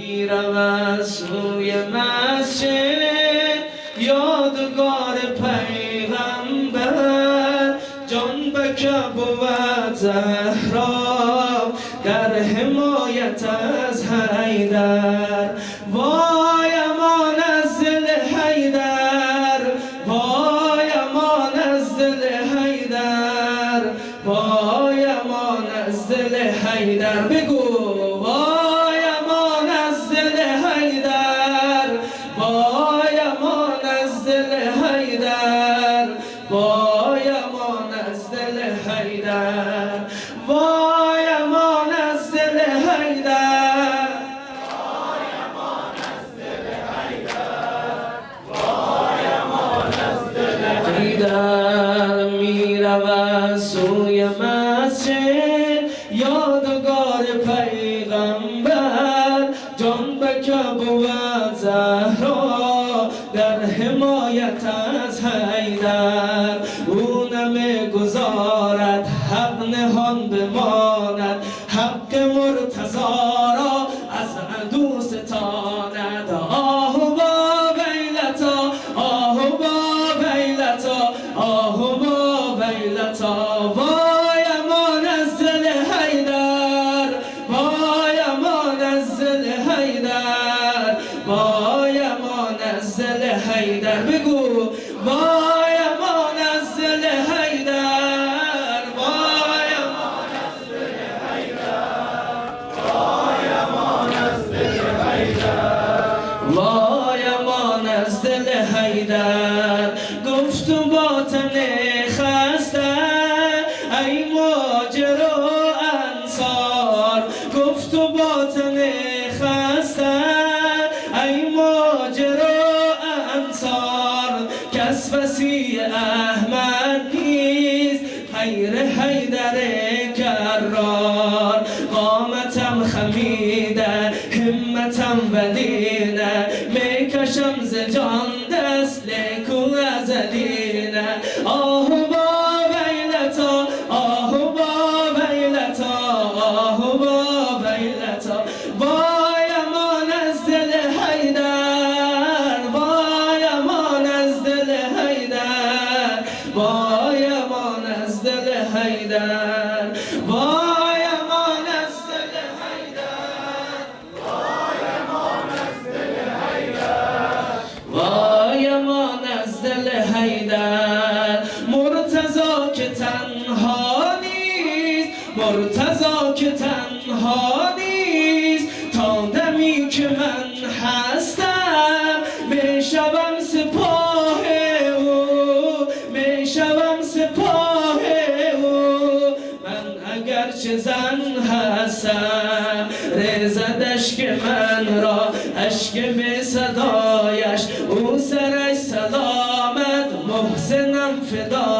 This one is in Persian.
میرود سوی مسجد یادگار پیغمبر جنبک بود زهرا در حمایت از حیدر وای امان از دل حیدر وای امان از دل حیدر وای امان از دل حیدر بگو وای امان از دل حیدر وای امان از دل حیدر وای امان از دل حیدر وای امان از دل حیدر وای امان از دل حیدر وای امان از دل حیدر میرود سوی مسجد یادگار پیغمبر جنبک بود زهرا در حمایت از حیدر او نمیگذارد حق نهان بماند حق مرتضی را از عدو ستاند آه با ویلتا آه با ویلتا آه با ویلتا وای امان از دل حیدر وای امان از دل حیدر وای امان از دل حیدر بگو وای امان از دل حیدر وای امان از دل حیدر وای امان از دل حیدر وای امان از دل حیدر گفت و باطن خسته ای مهاجر و انصار گفت و باطن خسته ای مهاجر و انصار کس وسیع احمد نیست غیر حیدر کرار قامتم خمیده همتم ولینه میکشم ز جان دست لیکو ازلینه آه با ویلتا آه با ویلتا آه با ویلتا وای امان از دل حیدر وای امان از دل حیدر وای امان از دل حیدر وای امان از دل حیدر وای امان از دل حیدر وای امان از دل حیدر مرتضی که تنها نیست مرتضی که تنها نیست تا دمی که من هستم میشوم سپاه او میشوم سپاه او من اگرچه زن هستم ریزد اشک من را اشک به صدایش او سرش سلامت محسنم فدا